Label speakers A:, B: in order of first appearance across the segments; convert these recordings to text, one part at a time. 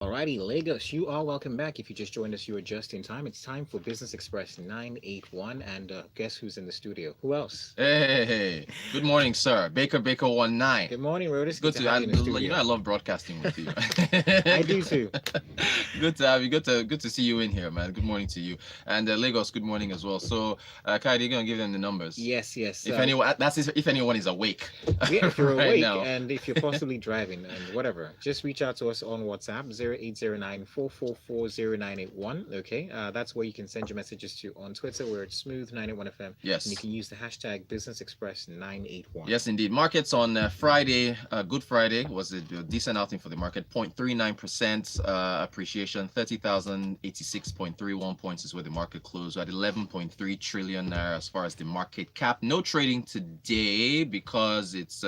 A: Alrighty, Lagos, you are welcome back. If you just joined us, you are just in time. It's time for Business Express 981. And guess who's in the studio? Who else?
B: Hey, good morning, sir. Baker 19.
A: Good morning, Rotus. Good
B: Good
A: to
B: to
A: have you in the
B: I
A: studio.
B: love broadcasting with you.
A: I do
B: good,
A: too.
B: good to have you. Good to see you in here, man. Good morning to you. And Lagos, good morning as well. So, Kayode, you're gonna give them the numbers.
A: Yes, yes.
B: If anyone, if anyone is awake
A: Yeah, if you're
B: right
A: awake
B: now.
A: and if you're possibly driving and whatever, just reach out to us on WhatsApp 0809 444 0981. Okay, that's where you can send your messages to. On Twitter, we're at Smooth981FM, and you
B: Yes.
A: can use the hashtag Business Express 981.
B: Yes, indeed. Markets on Friday, Good Friday, was a decent outing for the market. 0.39% appreciation, 30,086.31 points is where the market closed. We're at 11.3 trillion naira as far as the market cap. No trading today because it's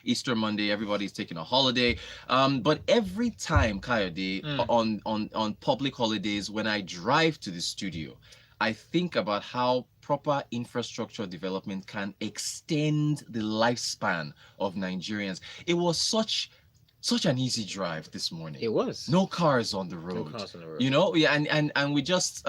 B: Easter Monday. Everybody's taking a holiday. But every time, Kayode, on public holidays, when I drive to the studio, I think about how proper infrastructure development can extend the lifespan of Nigerians. It was such an easy drive this morning.
A: It was.
B: No cars on the road.
A: No cars on the road.
B: You know, yeah, and we just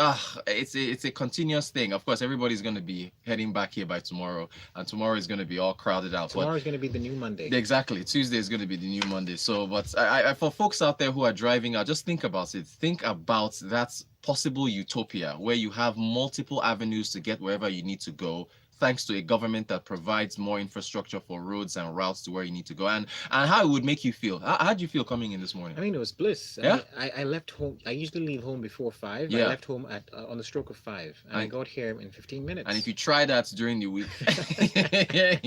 B: it's a continuous thing. Of course, everybody's gonna be heading back here by tomorrow, and tomorrow is gonna be all crowded out.
A: Tomorrow is going to be the new Monday.
B: Exactly. Tuesday is going to be the new Monday. So, but I for folks out there who are driving out, just think about it. Think about that possible utopia where you have multiple avenues to get wherever you need to go, thanks to a government that provides more infrastructure for roads and routes to where you need to go, and how it would make you feel. How do you feel coming in this morning?
A: I mean, it was bliss.
B: Yeah?
A: I left home. I usually leave home before 5.
B: Yeah.
A: I left home at on the stroke of 5, and I got here in 15 minutes.
B: And if you try that during the week, if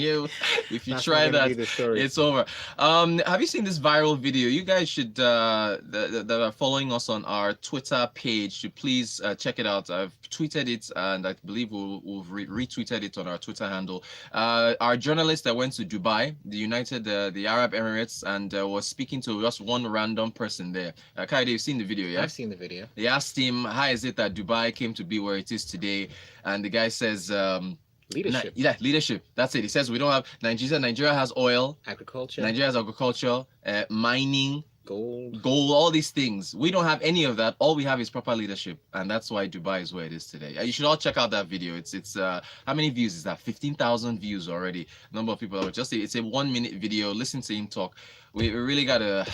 B: you
A: That's
B: try
A: not gonna
B: that,
A: be the story.
B: it's over. Have you seen this viral video? You guys should that are following us on our Twitter page should please check it out. I've tweeted it, and I believe we'll retweeted it on our Twitter handle. Our journalist that went to Dubai, the Arab Emirates, and was speaking to just one random person there. Kayode, you've seen the video, yeah?
A: I've seen the video.
B: They asked him, how is it that Dubai came to be where it is today? And the guy says,
A: Leadership,
B: leadership. That's it. He says we don't have Nigeria. Nigeria has oil.
A: agriculture,
B: Nigeria has agriculture, mining,
A: gold.
B: all these things. We don't have any of that. All we have is proper leadership, and that's why Dubai is where it is today. You should all check out that video. It's how many views is that? 15,000 views already. Number of people that were just. It's a 1-minute video. Listen to him talk. We really gotta.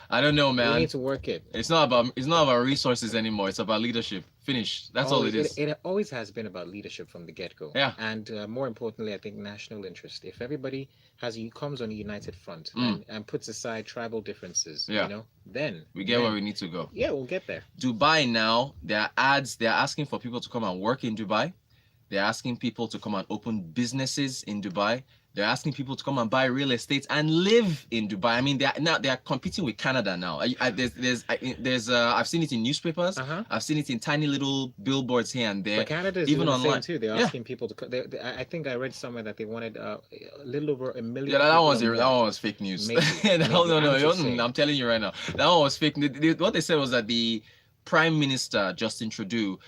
B: I don't know, man.
A: We need to work it.
B: It's not about resources anymore. It's about leadership. Finish. That's all it is.
A: It always has been about leadership from the get-go.
B: Yeah.
A: And more importantly, I think national interest. If everybody comes on a united front and puts aside tribal differences,
B: Yeah.
A: you know, then
B: We get where we need to go.
A: yeah, we'll get there.
B: Dubai now, there are ads. They're asking for people to come and work in Dubai. They're asking people to come and open businesses in Dubai. They're asking people to come and buy real estate and live in Dubai. I mean, they are competing with Canada now. I've seen it in newspapers. I've seen it in tiny little billboards here and there.
A: But Canada is
B: even
A: doing the
B: online
A: same too. They're
B: Yeah.
A: asking people to. I think I read somewhere that they wanted a little over 1 million.
B: Yeah, that
A: people
B: was
A: on
B: that
A: board.
B: one was fake news.
A: Maybe,
B: No, I'm telling you right now, that one was fake. What they said was that the Prime Minister Justin Trudeau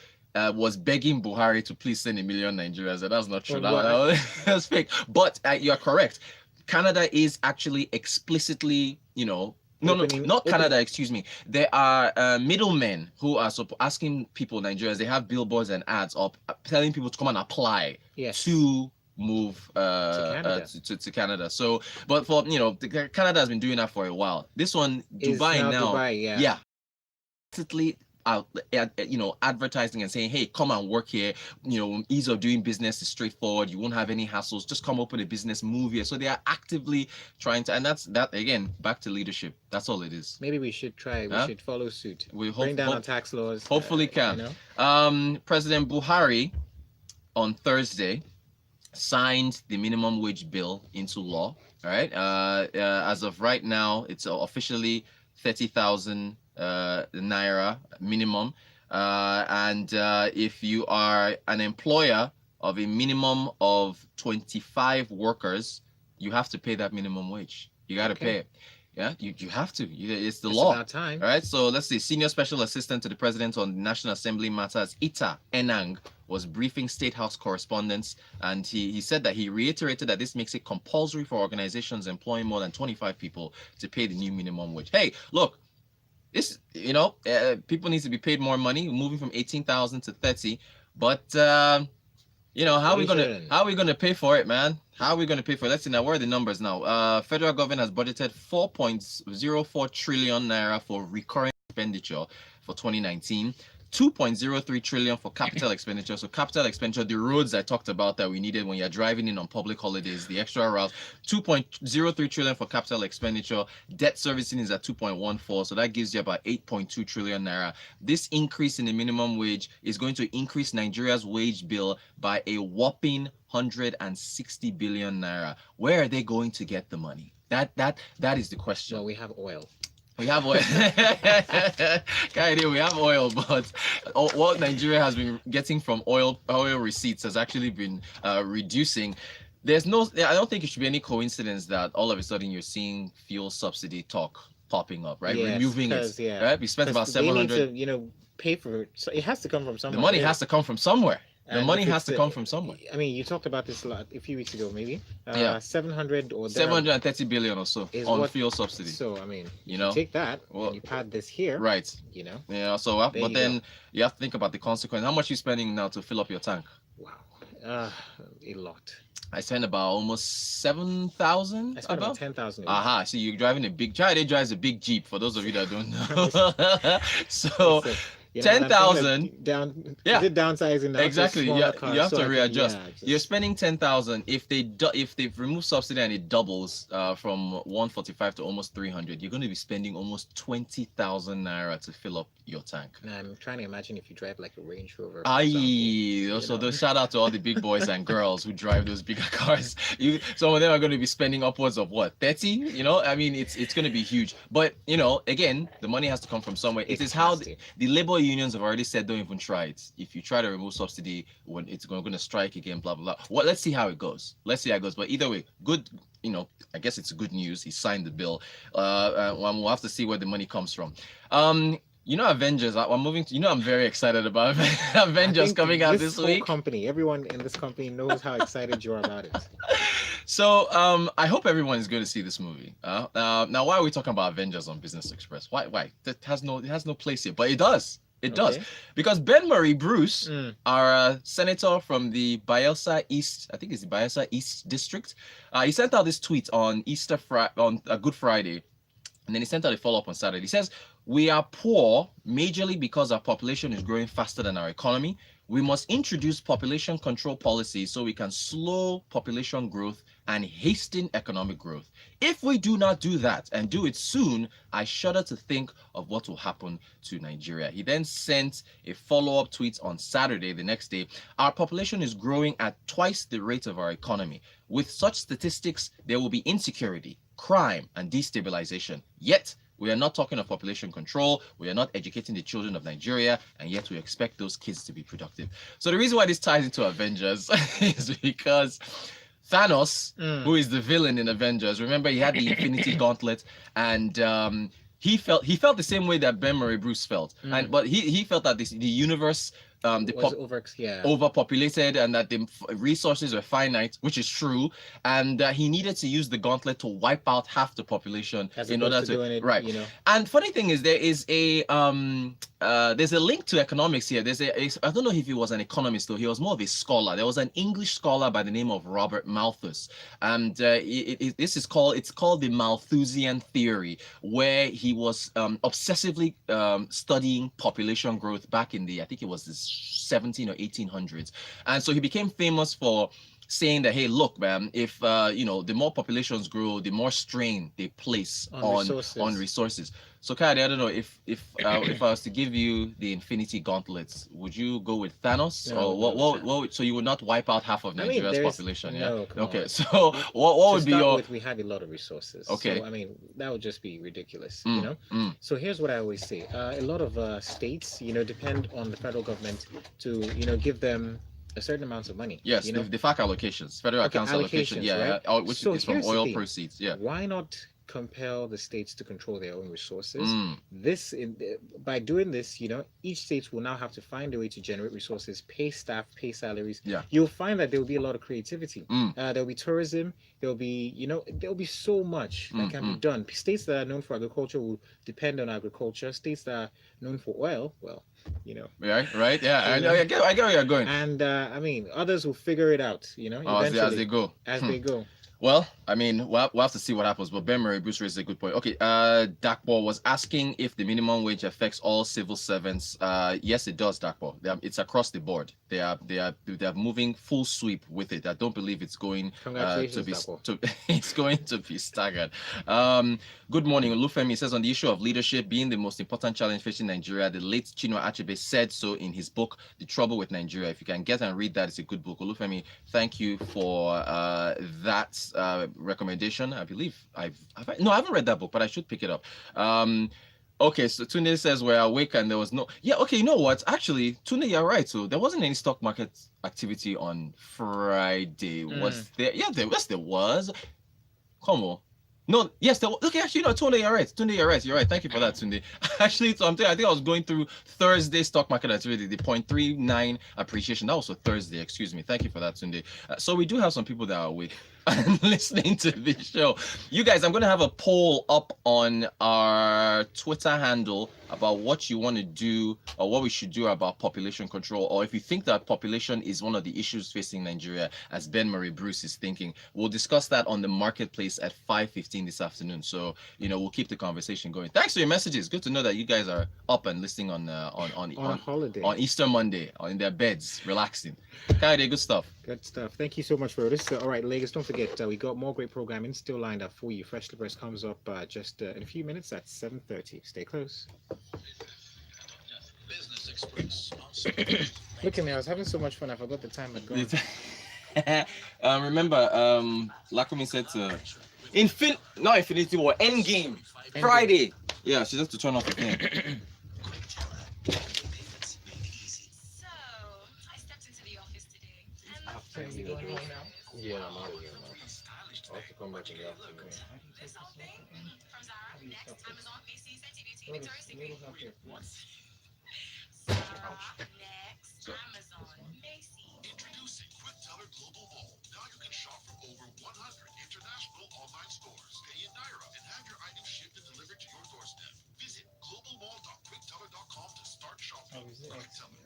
B: was begging Buhari to please send 1 million Nigerians. And that's not true.
A: Well,
B: That's fake. But you're correct. Canada is actually explicitly, not Canada, excuse me. There are middlemen who are asking people, Nigerians, they have billboards and ads up telling people to come and apply
A: Yes.
B: to move to Canada. So, but for Canada has been doing that for a while. This one,
A: Is
B: Dubai now,
A: Dubai, yeah.
B: explicitly out, advertising and saying, hey, come and work here. Ease of doing business is straightforward. You won't have any hassles. Just come open a business, move here. So they are actively trying to, and that's that again, back to leadership. That's all it is.
A: Maybe we should try. We should follow suit.
B: We
A: bring down our tax laws.
B: Hopefully can.
A: You know?
B: President Buhari on Thursday signed the minimum wage bill into law. All right. As of right now, it's officially 30,000 naira minimum. And if you are an employer of a minimum of 25 workers, you have to pay that minimum wage. You got to pay it. Yeah, you have to. It's the law.
A: It's about time.
B: All right. So let's see. Senior Special Assistant to the President on National Assembly Matters, Ita Enang, was briefing State House correspondents, and he said that he reiterated that this makes it compulsory for organizations employing more than 25 people to pay the new minimum wage. Hey, look, this, people need to be paid more money, moving from 18,000 to 30. But how are we gonna pay for it, man? How are we gonna pay for it? Let's see now. Where are the numbers now? Federal government has budgeted 4.04 trillion naira for recurring expenditure for 2019. 2.03 trillion for capital expenditure. So capital expenditure, the roads I talked about that we needed when you're driving in on public holidays, the extra routes, 2.03 trillion for capital expenditure. Debt servicing is at 2.14, so that gives you about 8.2 trillion naira. This increase in the minimum wage is going to increase Nigeria's wage bill by a whopping 160 billion naira. Where are they going to get the money? That is the question.
A: Well, we have oil.
B: We have oil. Kayode, we have oil, but what Nigeria has been getting from oil receipts has actually been reducing. I don't think it should be any coincidence that all of a sudden you're seeing fuel subsidy talk popping up, right?
A: Yes,
B: Removing it,
A: yeah.
B: right? We spent about 700.
A: They need to, pay for it. So it has to come from somewhere.
B: The money has to come from somewhere. The
A: And
B: money
A: if
B: has
A: it's
B: to come from somewhere.
A: I mean, you talked about this a few weeks ago, maybe.
B: Yeah.
A: 700 or
B: 730 billion or so
A: is
B: on
A: what-
B: fuel subsidy.
A: So I mean,
B: You know?
A: take that
B: Well,
A: and you pad this here,
B: Right.
A: Yeah.
B: So,
A: There
B: but
A: you
B: then you have to think about the consequence. How much are you spending now to fill up your tank?
A: Wow, a lot.
B: I spent about almost 7,000.
A: I spent about 10,000.
B: Aha, so you're driving a big. Kayode drives a big Jeep. For those of you that don't know, so 10,000
A: down.
B: Yeah.
A: The downsizing now.
B: exactly. Yeah, you have to readjust.
A: Just,
B: You're spending 10,000. If they've removed subsidy and it doubles from 145 to almost 300, you're going to be spending almost 20,000 naira to fill up your tank.
A: And I'm trying to imagine if you drive like a Range Rover. for
B: Aye,
A: example,
B: so shout out to all the big boys and girls who drive those bigger cars. Some of them are going to be spending upwards of what, 30? I mean, it's going to be huge. But again, the money has to come from somewhere. It is how the labor unions have already said, don't even try it. If you try to remove subsidy, when it's going to strike again, blah blah blah. Well, let's see how it goes. But either way, good. I guess it's good news. He signed the bill. We'll have to see where the money comes from. Avengers. I'm moving to. I'm very excited about Avengers coming out this week.
A: Everyone in this company knows how excited you are about it.
B: So I hope everyone is going to see this movie. Now, why are we talking about Avengers on Business Express? Why? It has no place here, but it does. It does, because Ben Murray Bruce, our senator from the Bayelsa East, I think it's the Bayelsa East district, he sent out this tweet on Good Friday, and then he sent out a follow-up on Saturday. He says, "We are poor majorly because our population is growing faster than our economy. We must introduce population control policies so we can slow population growth and hasten economic growth. If we do not do that and do it soon, I shudder to think of what will happen to Nigeria." He then sent a follow-up tweet on Saturday, the next day. "Our population is growing at twice the rate of our economy. With such statistics, there will be insecurity, crime, and destabilization. Yet, we are not talking of population control. We are not educating the children of Nigeria, and yet we expect those kids to be productive." So the reason why this ties into Avengers is because Thanos, who is the villain in Avengers, remember he had the Infinity Gauntlet, and he felt the same way that Ben Murray Bruce felt, but he felt that the universe overpopulated and that the resources were finite, which is true, and he needed to use the gauntlet to wipe out half the population in order to
A: doing it,
B: right. And funny thing is, there is there's a link to economics here. I don't know if he was an economist though. He was more of a scholar. There was an English scholar by the name of Robert Malthus, and it's called the Malthusian theory, where he was obsessively studying population growth back in I think it was the 17 or 1800s, and so he became famous for saying that, hey, look, man, if the more populations grow, the more strain they place on resources. So, Kayode, I don't know if I was to give you the Infinity Gauntlets, would you go with Thanos, or what? So you would not wipe out half of Nigeria's population, yeah?
A: No,
B: okay. So what would be your?
A: We have a lot of resources.
B: Okay.
A: So, I mean, that would just be ridiculous, So here's what I always say: a lot of states, depend on the federal government to, give them a certain amount of money.
B: Yes, the FAC allocations, federal accounts allocation,
A: right?
B: which is from oil proceeds. Yeah.
A: Why not compel the states to control their own resources.
B: Mm.
A: By doing this, each state will now have to find a way to generate resources, pay staff, pay salaries.
B: Yeah.
A: You'll find that there will be a lot of creativity.
B: Mm.
A: There'll be tourism. There'll be so much that can be done. States that are known for agriculture will depend on agriculture. States that are known for oil, well,
B: Right, yeah. I get where you're going.
A: And others will figure it out, eventually
B: as they go.
A: They go.
B: Well, we'll have to see what happens. But Ben Murray Bruce raised a good point. Okay, Dakpo was asking if the minimum wage affects all civil servants. Yes, it does, Dakpo. It's across the board. They are moving full sweep with it. I don't believe it's going it's going to be staggered. Good morning, Olufemi says on the issue of leadership being the most important challenge facing Nigeria, the late Chinua Achebe said so in his book, The Trouble with Nigeria. If you can get and read that, it's a good book. Olufemi, thank you for that recommendation. I believe I haven't read that book, but I should pick it up. Okay, so Tunde says we're awake and there was no. Yeah, okay, you know what? Actually, Tunde, you're right. So there wasn't any stock market activity on Friday. Was there? Yeah, there was. Come on. No, yes, there was. Okay, actually, no, Tunde, you're right. Tunde, you're right. You're right. Thank you for that, Tunde. Actually, so I think I was going through Thursday stock market activity, the 0.39 appreciation. That was for Thursday. Excuse me. Thank you for that, Tunde. So we do have some people that are awake and listening to this show. You guys, I'm going to have a poll up on our Twitter handle about what you want to do or what we should do about population control, or if you think that population is one of the issues facing Nigeria, as Ben Murray Bruce is thinking. We'll discuss that on the marketplace at 5:15 this afternoon. So, we'll keep the conversation going. Thanks for your messages. Good to know that you guys are up and listening on
A: holiday,
B: on Easter Monday, or in their beds, relaxing. Kayode, good stuff.
A: Good stuff. Thank you so much for this. All right, Lagos, don't forget, we got more great programming still lined up for you. Freshly Pressed comes up just in a few minutes at 7:30. Stay close. Look at me, I was having so much fun, I forgot the time had gone.
B: Remember, Lakumi said to Infinity War, Endgame, Friday. Yeah, she has to turn off the thing. Yeah, I'm out of here now. I'll have to come back in the afternoon.
C: This whole thing comes out next Amazon VC's TV Victoria's Secret. Next Amazon Macy's.
D: Introducing Quick Teller Global Vault. Now you can shop from over 100 international online stores. Pay in Naira and have your items shipped and delivered to your doorstep. Visit globalmall.quickteller.com to start shopping. Quick Teller.